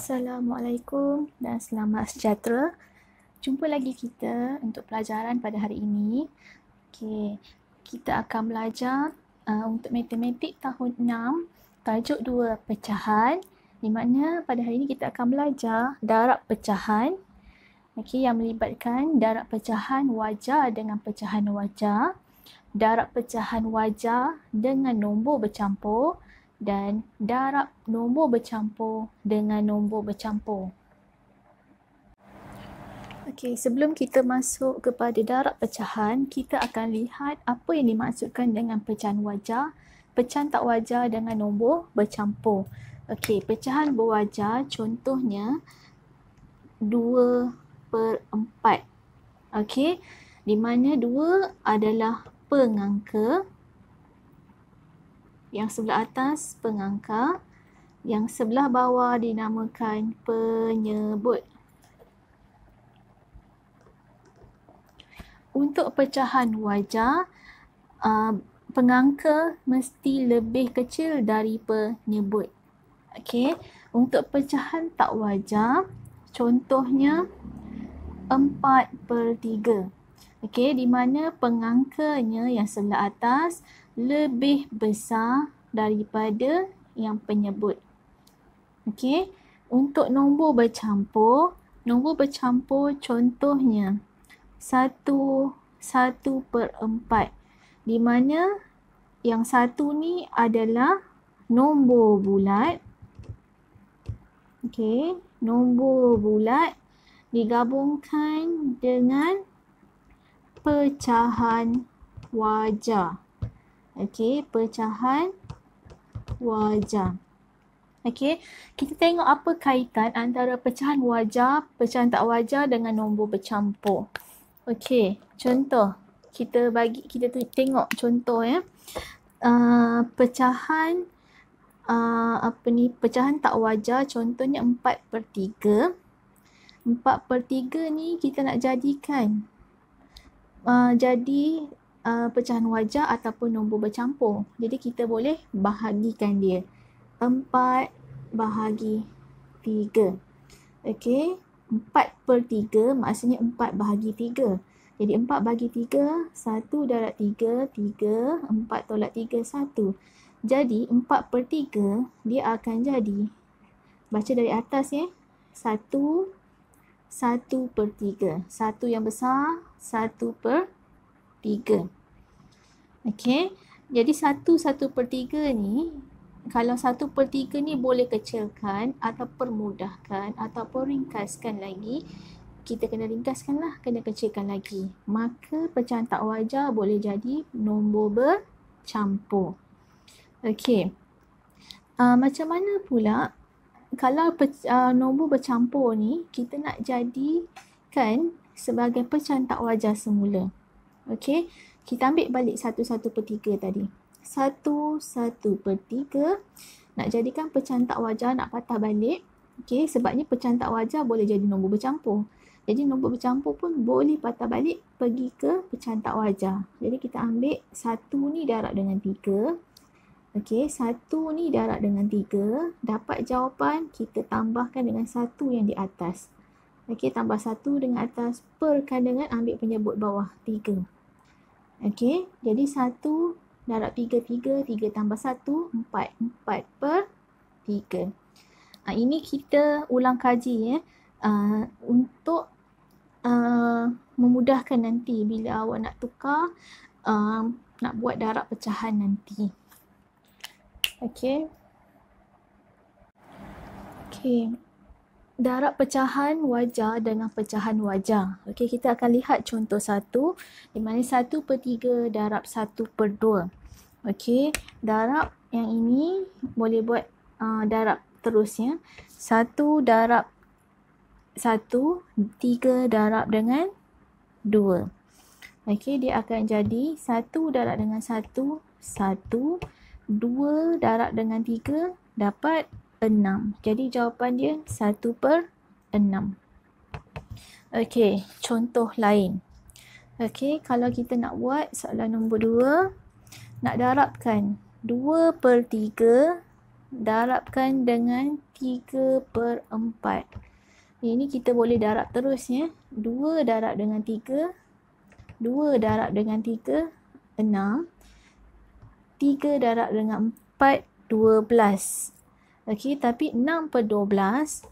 Assalamualaikum dan selamat sejahtera. Jumpa lagi kita untuk pelajaran pada hari ini. Okey, kita akan belajar untuk matematik tahun 6, tajuk 2 pecahan, di mana pada hari ini kita akan belajar darab pecahan. Okey, yang melibatkan darab pecahan wajar dengan pecahan wajar, darab pecahan wajar dengan nombor bercampur, dan darab nombor bercampur dengan nombor bercampur. Okey, sebelum kita masuk kepada darab pecahan, kita akan lihat apa yang dimaksudkan dengan pecahan wajar, pecahan tak wajar dengan nombor bercampur. Okey, pecahan berwajar contohnya 2/4. Okey, di mana 2 adalah pengangka, yang sebelah atas pengangka, yang sebelah bawah dinamakan penyebut. Untuk pecahan wajar, pengangka mesti lebih kecil dari penyebut. Okey, untuk pecahan tak wajar, contohnya 4/3. Okey, di mana pengangkanya yang sebelah atas lebih besar daripada yang penyebut. Okey, untuk nombor bercampur contohnya 1/4, di mana yang satu ni adalah nombor bulat. Okey, nombor bulat digabungkan dengan pecahan wajar. Okey, pecahan wajar. Okey, kita tengok apa kaitan antara pecahan wajar, pecahan tak wajar dengan nombor bercampur. Okey, contoh. Kita tengok contoh ya. Pecahan pecahan tak wajar contohnya 4/3. 4/3 ni kita nak jadikan jadi pecahan wajar ataupun nombor bercampur. Jadi kita boleh bahagikan dia. 4/3. Okey, 4/3 maksudnya 4/3. Jadi 4/3, 1 darab 3, 3, 4 tolak 3, 1. Jadi 4/3 dia akan jadi, baca dari atas ya, 1/3. 1 yang besar, 1/3. Okey, jadi 1/3 ni, kalau 1/3 ni boleh kecilkan atau permudahkan ataupun ringkaskan lagi, kita kena ringkaskan lah, kena kecilkan lagi. Maka pecahan tak wajar boleh jadi nombor bercampur. Okey, macam mana pula kalau nombor bercampur ni kita nak jadikan sebagai pecahan tak wajar semula. Okey, kita ambil balik 1/3 tadi. 1/3 nak jadikan pecahan tak wajar, nak patah balik. Okey, sebabnya pecahan tak wajar boleh jadi nombor bercampur. Jadi nombor bercampur pun boleh patah balik pergi ke pecahan tak wajar. Jadi kita ambil 1 ni darab dengan 3. Okey, 1 ni darab dengan 3. Dapat jawapan, kita tambahkan dengan 1 yang di atas. Okey, tambah 1 dengan atas, perkan dengan ambil penyebut bawah 3. Okey, jadi 1 darab 3, 3, 3 tambah 1, 4. 4/3. Ini kita ulang kaji ya. Untuk memudahkan nanti bila awak nak tukar, nak buat darab pecahan nanti. Okey. Okey. Darab pecahan wajar dengan pecahan wajar. Okey, kita akan lihat contoh 1, di mana 1/3 darab 1/2. Okey, darab yang ini boleh buat darab terusnya. 1 darab 1, 3 darab dengan 2. Okey, dia akan jadi 1 darab dengan 1, 1. 2 darab dengan 3 dapat 6. Jadi jawapan dia 1/6. Okey, contoh lain. Okey, kalau kita nak buat soalan nombor 2, nak darabkan 2/3 darabkan dengan 3/4. Ini kita boleh darab terus ya. 2 darab dengan 3, 2 darab dengan 3, 6. 3 darab dengan 4, 12. Okey, tapi 6/12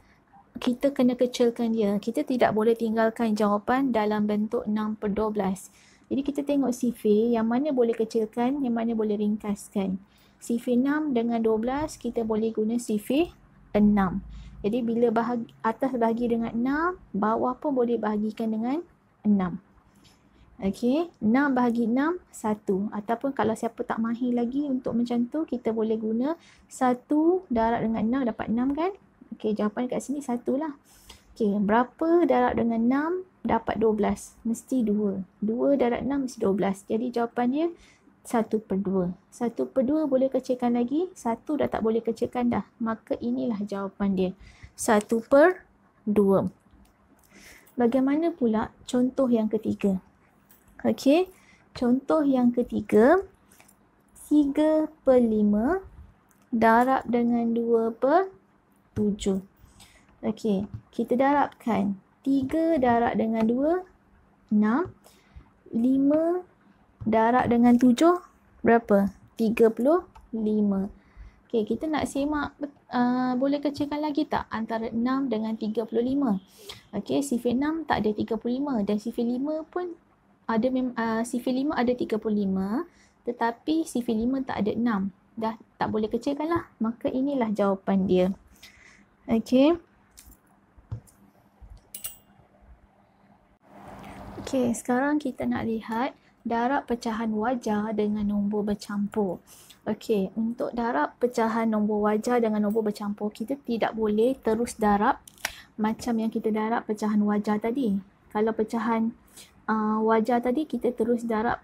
kita kena kecilkan dia. Kita tidak boleh tinggalkan jawapan dalam bentuk 6/12. Jadi kita tengok sifir yang mana boleh kecilkan, yang mana boleh ringkaskan. Sifir 6 dengan 12 kita boleh guna sifir 6. Jadi bila atas bahagi dengan 6, bawah pun boleh bahagikan dengan 6. Okey, 6 bahagi 6, 1. Ataupun kalau siapa tak mahir lagi untuk macam tu, kita boleh guna 1 darab dengan 6 dapat 6 kan? Okey, jawapan kat sini 1 lah. Okey, berapa darab dengan 6 dapat 12? Mesti 2. 2 darab 6 mesti 12. Jadi jawapan dia 1/2. 1/2 boleh kecilkan lagi, 1 dah tak boleh kecilkan dah. Maka inilah jawapan dia. 1/2. Bagaimana pula contoh yang ketiga? Okey, contoh yang ketiga, 3/5 darab dengan 2/7. Okey, kita darabkan. 3 darab dengan 2, 6. 5 darab dengan 7, berapa? 35. Okey, kita nak semak, boleh kecilkan lagi tak antara 6 dengan 35? Okey, sifir 6 tak ada 35 dan sifir 5 pun ada sifir 5 ada 35, tetapi sifir 5 tak ada 6. Dah tak boleh kecilkan lah. Maka inilah jawapan dia. Okey. Okey, sekarang kita nak lihat darab pecahan wajar dengan nombor bercampur. Okey, untuk darab pecahan nombor wajar dengan nombor bercampur, kita tidak boleh terus darab macam yang kita darab pecahan wajar tadi. Kalau pecahan wajar tadi kita terus darab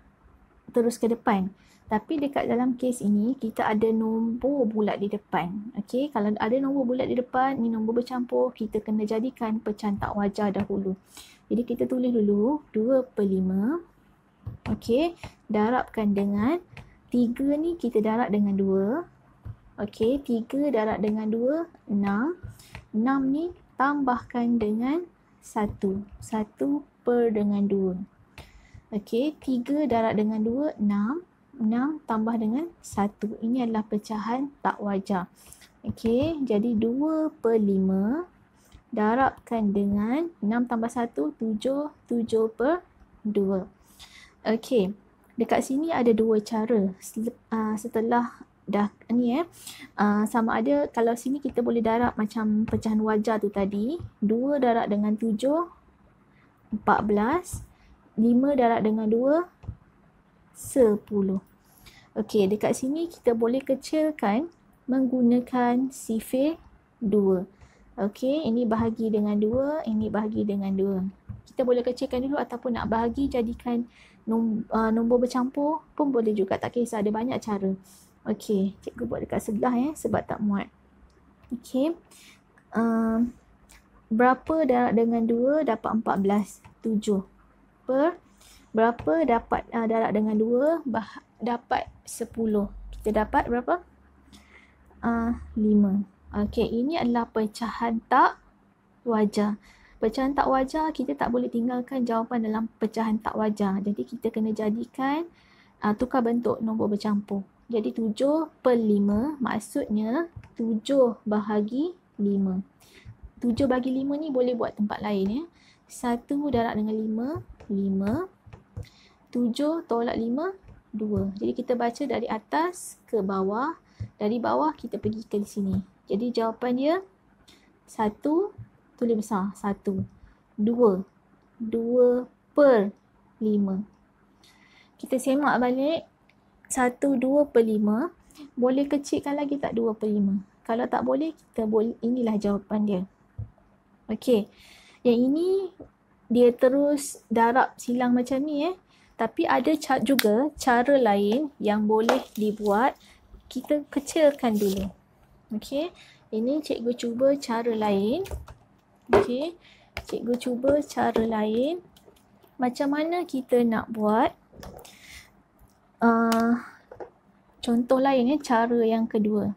terus ke depan. Tapi dekat dalam kes ini kita ada nombor bulat di depan. Okey, kalau ada nombor bulat di depan, ni nombor bercampur, kita kena jadikan pecahan tak wajar dahulu. Jadi kita tulis dulu 2/5. Okey, darabkan dengan 3 ni kita darab dengan 2. Okey, 3 darab dengan 2, 6. 6 ni tambahkan dengan 1. 1 per dengan 2. Okey, 3 darab dengan 2, 6. 6 tambah dengan 1. Ini adalah pecahan tak wajar. Okey, jadi 2/5 darabkan dengan 6 tambah 1, 7. 7/2. Okey, dekat sini ada dua cara. Setelah dah ni sama ada kalau sini kita boleh darab macam pecahan wajar tu tadi. 2 darab dengan 7, 14. 5 darab dengan 2, 10. Okey, dekat sini kita boleh kecilkan menggunakan sifir 2. Okey, ini bahagi dengan 2, ini bahagi dengan 2. Kita boleh kecilkan dulu ataupun nak bahagi jadikan nombor bercampur pun boleh juga, tak kisah, ada banyak cara. Okey, cikgu buat dekat sebelah sebab tak muat. Okey. Berapa darab dengan 2 dapat 14? 7. Per berapa dapat darab dengan 2 dapat 10. Kita dapat berapa? 5. Okey, ini adalah pecahan tak wajar. Pecahan tak wajar kita tak boleh tinggalkan jawapan dalam pecahan tak wajar. Jadi kita kena jadikan tukar bentuk nombor bercampur. Jadi 7/5 maksudnya 7 bahagi 5. 7 bahagi 5 ni boleh buat tempat lain 1 darab dengan 5, 5. 7 tolak 5, 2. Jadi kita baca dari atas ke bawah. Dari bawah kita pergi ke sini. Jadi jawapan dia 1, tulis besar, 1. 2. 2/5. Kita semak balik. 1, 2/5. Boleh kecilkan lagi tak 2/5? Kalau tak boleh, kita boleh, inilah jawapan dia. Okey. Yang ini dia terus darab silang macam ni Tapi ada juga cara lain yang boleh dibuat. Kita kecilkan dulu. Okey. Ini cikgu cuba cara lain. Okey. Cikgu cuba cara lain. Macam mana kita nak buat contoh lain cara yang kedua.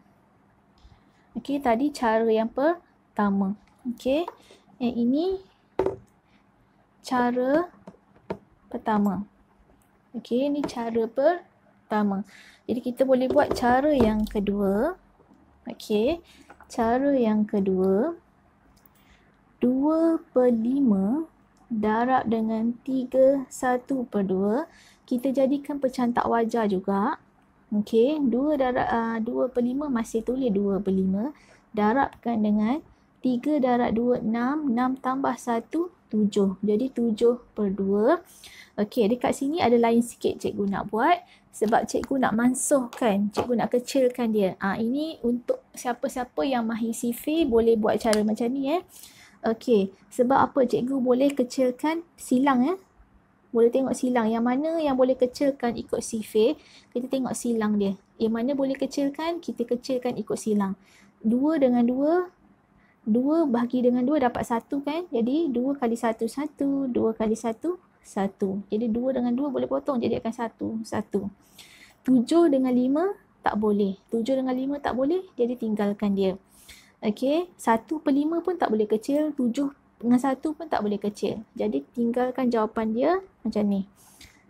Okey, tadi cara yang pertama. Okey, yang ini cara pertama. Okey, ini cara pertama. Jadi kita boleh buat cara yang kedua. Okey, cara yang kedua. 2/5 darab dengan 3/1/2. Kita jadikan pecantak wajah juga. Okey, 2/5 masih tulis 2/5. Darabkan dengan 3 darab 2, 6. 6 tambah 1, 7. Jadi 7/2. Okey, dekat sini ada lain sikit cikgu nak buat. Sebab cikgu nak mansuhkan, cikgu nak kecilkan dia. Ini untuk siapa-siapa yang mahir sifir boleh buat cara macam ni Okey, sebab apa cikgu boleh kecilkan silang Boleh tengok silang. Yang mana yang boleh kecilkan ikut sifir, kita tengok silang dia. Yang mana boleh kecilkan, kita kecilkan ikut silang. 2 dengan 2, 2 bahagi dengan 2 dapat 1 kan. Jadi 2 kali 1, 1. 2 kali 1, 1. Jadi 2 dengan 2 boleh potong, jadi akan 1, 1. 7 dengan 5 tak boleh. 7 dengan 5 tak boleh, jadi tinggalkan dia. Okey, 1/5 pun tak boleh kecil, 7 dengan 1 pun tak boleh kecil. Jadi tinggalkan jawapan dia macam ni.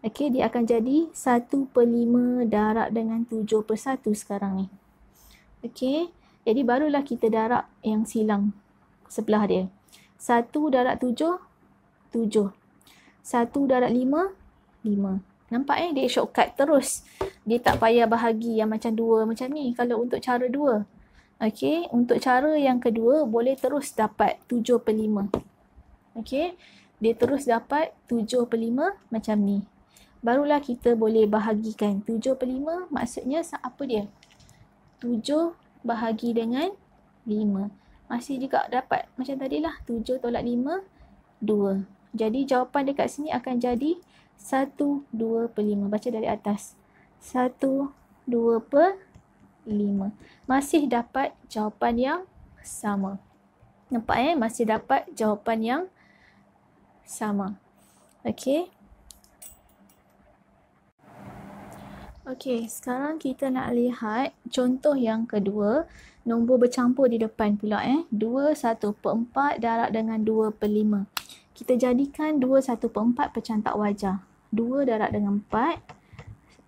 Okey, dia akan jadi 1/5 darab dengan 7/1 sekarang ni. Okey, jadi barulah kita darab yang silang sebelah dia. 1 darab 7, 7. 1 darab 5, 5. Nampak dia shortcut terus. Dia tak payah bahagi yang macam 2 macam ni kalau untuk cara 2. Okey, untuk cara yang kedua boleh terus dapat 7/5. Okey, dia terus dapat 7/5 macam ni. Barulah kita boleh bahagikan. 7/5 maksudnya apa dia? 7 bahagi dengan 5. Masih juga dapat macam tadilah. 7 tolak 5, 2. Jadi jawapan dekat sini akan jadi 1/2/5. Baca dari atas. 1/2/5. Masih dapat jawapan yang sama. Nampak masih dapat jawapan yang sama. Okey. Okey, sekarang kita nak lihat contoh yang kedua. Nombor bercampur di depan pula 2/1/4 darab dengan 2/5. Kita jadikan 2/1/4 pecantak wajah. 2 darab dengan 4.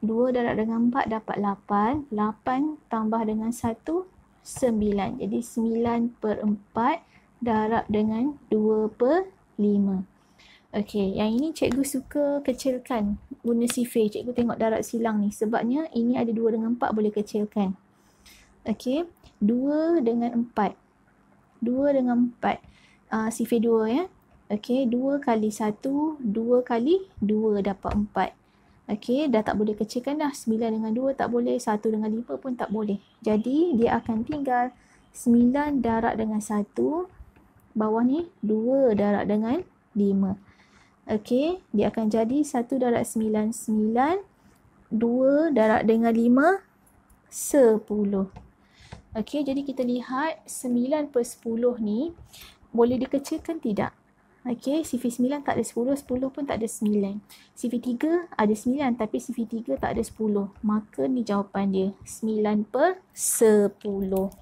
2 darab dengan 4 dapat 8. 8 tambah dengan 1, 9. Jadi 9/4 darab dengan 2/5. Okey, yang ini cikgu suka kecilkan guna sifir. Cikgu tengok darab silang ni. Sebabnya ini ada 2 dengan 4 boleh kecilkan. Okey, 2 dengan 4. 2 dengan 4. Sifir 2 Okey, 2 kali 1, 2 kali 2 dapat 4. Okey, dah tak boleh kecilkan dah. 9 dengan 2 tak boleh. 1 dengan 5 pun tak boleh. Jadi, dia akan tinggal 9 darab dengan 1. Bawah ni, 2 darab dengan 5. Okey, dia akan jadi 1 darab 9, 9. 2 darab dengan 5, 10. Okey, jadi kita lihat 9/10 ni boleh dikecilkan tidak? Okey, sifir 9 tak ada 10, 10 pun tak ada 9. Sifir 3 ada 9 tapi sifir 3 tak ada 10. Maka ni jawapan dia, 9/10.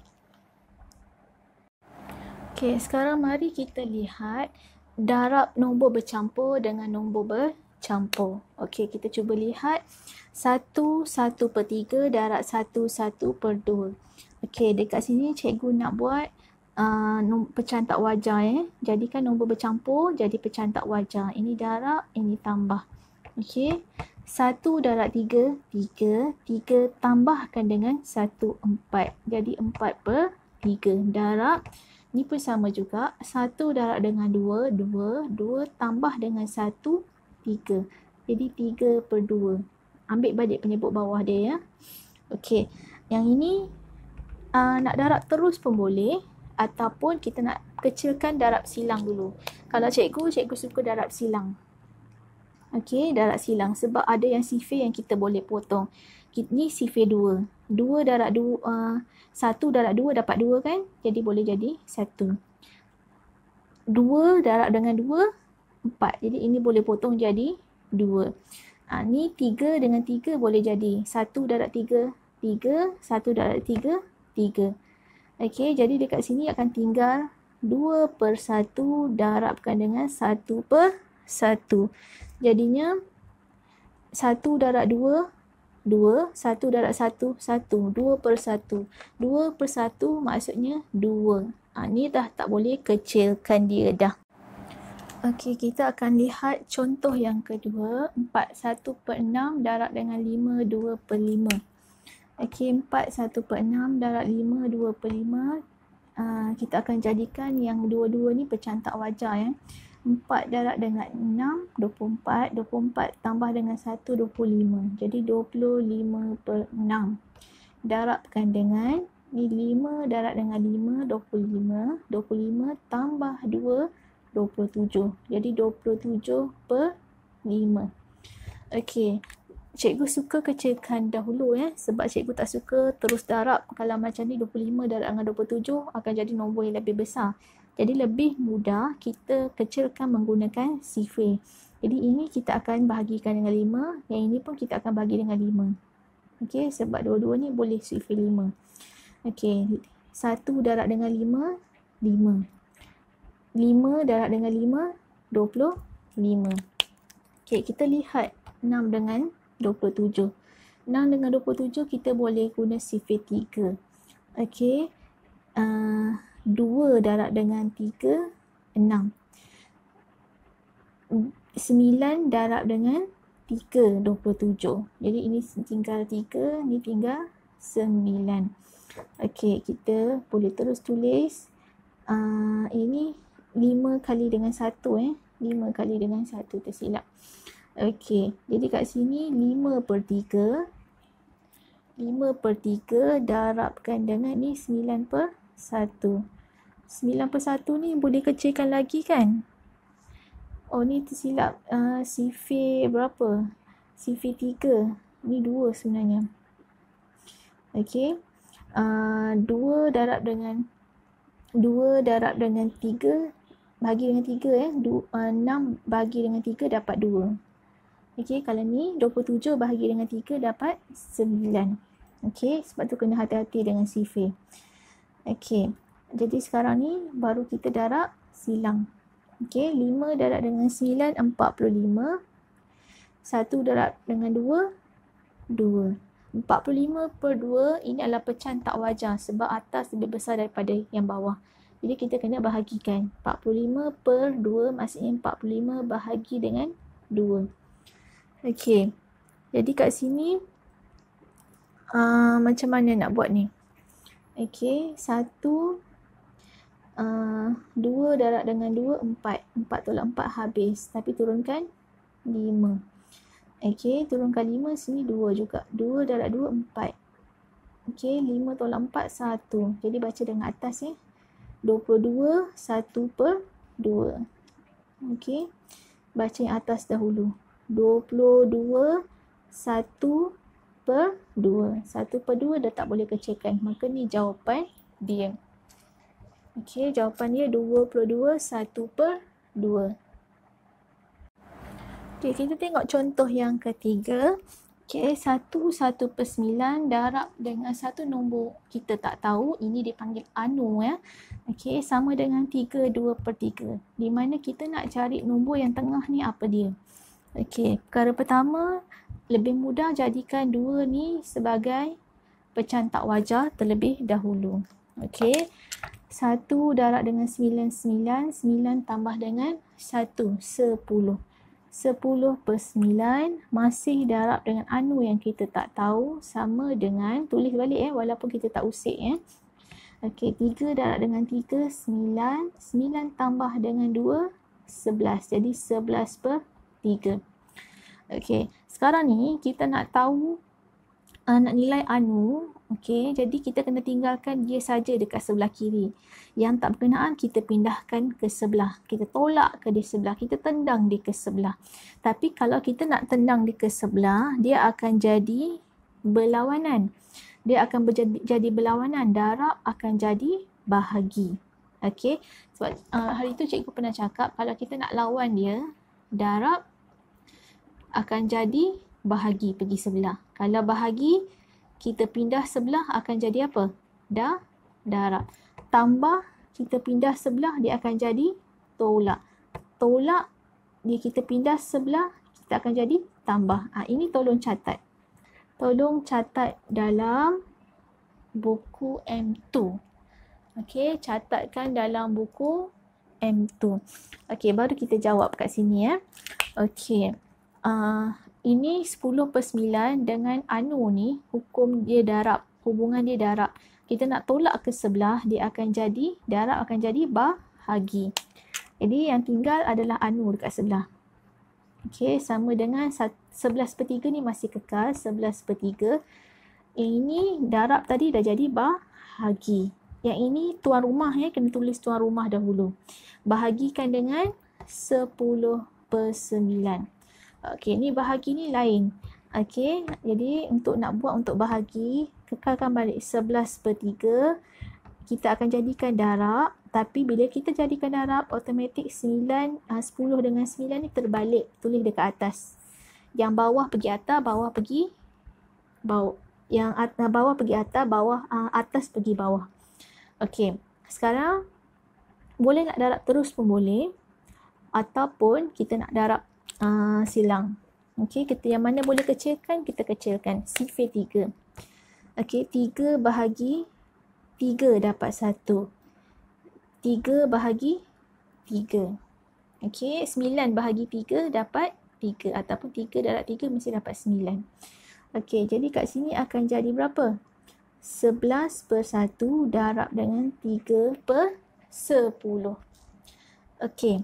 Okey, sekarang mari kita lihat darab nombor bercampur dengan nombor bercampur. Okey, kita cuba lihat 1/1/3 darab 1/1/2. Okey, dekat sini cikgu nak buat pecantak wajah Jadikan nombor bercampur jadi pecantak wajah. Ini darab, ini tambah. Okey. 1 darab 3, 3. 3 tambahkan dengan 1, 4. Jadi 4/3. Darab, ni pun sama juga. 1 darab dengan 2, 2. 2 tambah dengan 1, 3. Jadi 3/2. Ambil balik penyebut bawah dia Okey. Yang ini nak darab terus pun boleh. Ataupun kita nak kecilkan darab silang dulu. Kalau cikgu suka darab silang. Okey, darab silang. Sebab ada yang sifir yang kita boleh potong. Ni sifir 2. 2 darab 2, 1 darab 2 dapat 2 kan? Jadi boleh jadi 1. 2 darab dengan 2, 4. Jadi ini boleh potong jadi 2. Ni 3 dengan 3 boleh jadi 1 darab 3, 3. 1 darab 3, 3. Okey, jadi dekat sini akan tinggal 2/1 darabkan dengan 1/1. Jadinya 1 darab 2, 2. 1 darab 1, 1. 2/1. 2/1 maksudnya 2. Ni dah tak boleh kecilkan dia dah. Okey, kita akan lihat contoh yang kedua. 4 1/6 darab dengan 5 2/5. Okey, 4 1/6 darab 5 2/5. Kita akan jadikan yang dua-dua ni pecantak wajar ya. 4 darab dengan 6, 24. 24 tambah dengan 1, 25. Jadi 25/6. Darabkan dengan, ni 5 darab dengan 5, 25. 25 tambah 2, 27. Jadi 27/5. Okey. Cikgu suka kecilkan dahulu sebab cikgu tak suka terus darab. Kalau macam ni 25 darab dengan 27 akan jadi nombor yang lebih besar. Jadi lebih mudah kita kecilkan menggunakan sifir. Jadi ini kita akan bahagikan dengan 5, yang ini pun kita akan bagi dengan 5. Okey, sebab dua-dua ni boleh sifir 5. Okey, 1 darab dengan 5, 5. 5 darab dengan 5, 25. Okey, kita lihat 6 dengan 27. 6 dengan 27 kita boleh guna sifir 3. Okey. 2 darab dengan 3, 6. 9 darab dengan 3, 27. Jadi ini tinggal 3, ni tinggal 9. Okey, kita boleh terus tulis. Ini 5 kali dengan 1 5 kali dengan 1 tersilap. Okey, jadi kat sini 5/3. 5/3 darabkan dengan ni 9/1. 9/1 ni boleh kecilkan lagi kan? Oh, ni tersilap. Sifir berapa? Sifir 3. Ni 2 sebenarnya. Okey. 2 darab dengan 3 bagi dengan 3 6 bagi dengan 3 dapat 2. Okey, kalau ni 27 bahagi dengan 3 dapat 9. Okey, sebab tu kena hati-hati dengan sifir. Okey, jadi sekarang ni baru kita darab silang. Okey, 5 darab dengan 9, 45. 1 darab dengan 2, 2. 45/2 ini adalah pecantak wajar sebab atas lebih besar daripada yang bawah. Jadi kita kena bahagikan. 45/2 maksudnya 45 bahagi dengan 2. Okey, jadi kat sini macam mana nak buat ni? Okey, 2 darab dengan 2, 4. 4 tolak 4 habis. Tapi turunkan 5. Okey, turunkan 5, sini 2 juga. 2 darab 2, 4. Okey, 5 tolak 4, 1. Jadi baca dengan atas 22, 1/2. Okey, baca yang atas dahulu. 22, 1/2. 1/2 dah tak boleh kecilkan. Maka ni jawapan dia. Okey, jawapan dia 22, 1/2. Okey, kita tengok contoh yang ketiga. Okey, 1/9 darab dengan satu nombor kita tak tahu. Ini dipanggil anu Okey, sama dengan 3 2/3. Di mana kita nak cari nombor yang tengah ni apa dia. Okey, perkara pertama, lebih mudah jadikan 2 ni sebagai pecantak wajar terlebih dahulu. Okey, 1 darab dengan 9, 9. 9 tambah dengan 1, 10. 10/9 masih darab dengan anu yang kita tak tahu, sama dengan, tulis balik walaupun kita tak usik Okey, 3 darab dengan 3, 9. 9 tambah dengan 2, 11. Jadi 11/3. Okey, sekarang ni kita nak tahu nak nilai anu. Okey, jadi kita kena tinggalkan dia saja dekat sebelah kiri. Yang tak berkenaan kita pindahkan ke sebelah. Kita tolak ke di sebelah, kita tendang dia ke sebelah. Tapi kalau kita nak tendang dia ke sebelah, dia akan jadi berlawanan. Dia akan jadi berlawanan. Darab akan jadi bahagi. Okey, sebab hari tu cikgu pernah cakap kalau kita nak lawan dia, darab akan jadi bahagi pergi sebelah. Kalau bahagi, kita pindah sebelah akan jadi apa? darab. Tambah, kita pindah sebelah, dia akan jadi tolak. Tolak, dia kita pindah sebelah, kita akan jadi tambah. Ini tolong catat. Tolong catat dalam buku M2. Okey, catatkan dalam buku M2. Okey, baru kita jawab kat sini ya. Okey. Ini 10/9 dengan anu ni, hukum dia darab, hubungan dia darab. Kita nak tolak ke sebelah, dia akan jadi, darab akan jadi bahagi. Jadi yang tinggal adalah anu dekat sebelah. Okey, sama dengan 11/3 ni masih kekal, 11/3. Yang ini darab tadi dah jadi bahagi. Yang ini tuan rumah ya, kena tulis tuan rumah dahulu. Bahagikan dengan 10/9. Okey, ni bahagi ni lain. Okey, jadi untuk nak buat untuk bahagi, kekalkan balik 11/3. Kita akan jadikan darab, tapi bila kita jadikan darab, automatik 10 dengan 9 ni terbalik, tulis dekat atas. Yang bawah pergi atas, bawah pergi bawah. Yang bawah pergi atas, bawah atas pergi bawah. Okey, sekarang boleh nak darab terus pun boleh, ataupun kita nak darab silang. Okey, kita yang mana boleh kecilkan, kita kecilkan. Sifir 3. Okey, 3 bahagi 3 dapat 1. 3 bahagi 3. Okey, 9 bahagi 3 dapat 3. Ataupun 3 darab 3 mesti dapat 9. Okey, jadi kat sini akan jadi berapa? 11/1 darab dengan 3/10. Okey.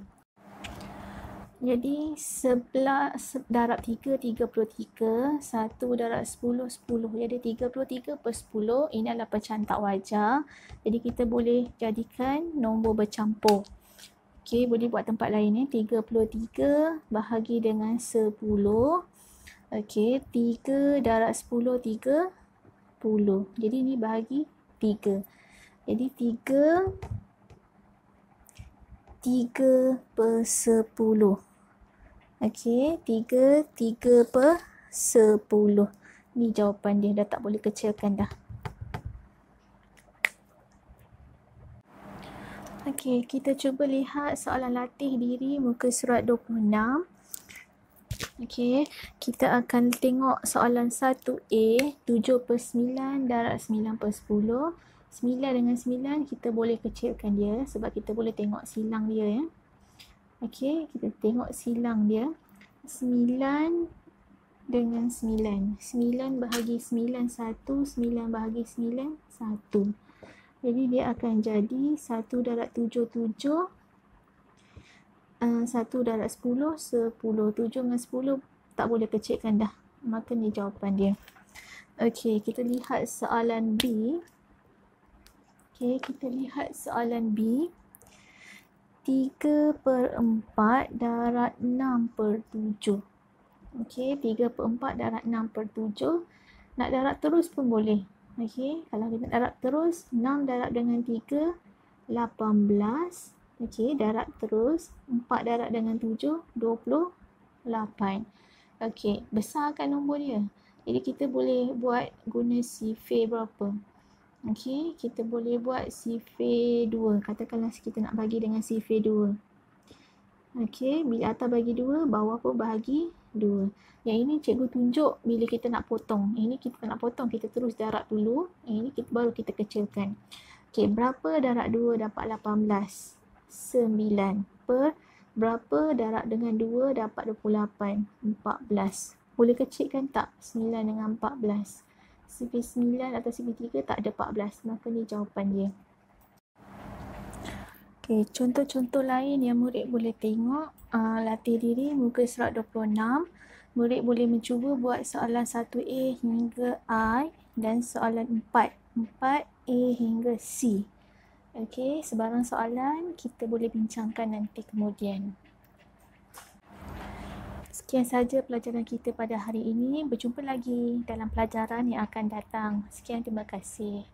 Jadi 11 darab 3, 33. 1 darab 10, 10. Jadi 33/10. Ini adalah pecahan tak wajar. Jadi kita boleh jadikan nombor bercampur. Okey, boleh buat tempat lain ya. 33 bahagi dengan 10. Okey, 3 darab 10, 30. Jadi ni bahagi 3. Jadi 3/10. Okey, 3/10. Ni jawapan dia, dah tak boleh kecilkan dah. Okey, kita cuba lihat soalan latih diri muka surat 26. Okey, kita akan tengok soalan 1A, 7/9 darab 9/10. 9 dengan 9 kita boleh kecilkan dia sebab kita boleh tengok silang dia ya. Okey, kita tengok silang dia. 9 dengan 9. 9 bahagi 9, 1. 9 bahagi 9, 1. Jadi dia akan jadi 1 darab 7, 7. 1 darab 10, 10. 7 dengan 10 tak boleh kecilkan dah. Maka ni jawapan dia. Okey, kita lihat soalan B. Okey, kita lihat soalan B. 3/4 darab 6/7. Okey, 3/4 darab 6/7. Nak darab terus pun boleh. Okey, kalau kita darab terus, 6 darab dengan 3, 18. Okey, darab terus. 4 darab dengan 7, 28. Okey, besarkan nombor dia. Jadi kita boleh buat guna sifir berapa? Okey, kita boleh buat sifir 2. Katakanlah kita nak bagi dengan sifir 2. Okey, bila atas bagi 2, bawah pun bahagi 2. Yang ini cikgu tunjuk bila kita nak potong. Ini kita nak potong, kita terus darab dulu. Ini baru kita kecilkan. Okey, berapa darab 2 dapat 18? 9. Berapa darab dengan 2 dapat 28? 14. Boleh kecilkan tak? 9 dengan 14. Sifir 9 atau sifir 3 tak ada 14. Maka ni jawapan dia. Okey, contoh-contoh lain yang murid boleh tengok. Latih diri muka surat 26. Murid boleh mencuba buat soalan 1A hingga I dan soalan 4. 4A hingga C. Okey, sebarang soalan kita boleh bincangkan nanti kemudian. Sekian saja pelajaran kita pada hari ini. Berjumpa lagi dalam pelajaran yang akan datang. Sekian, terima kasih.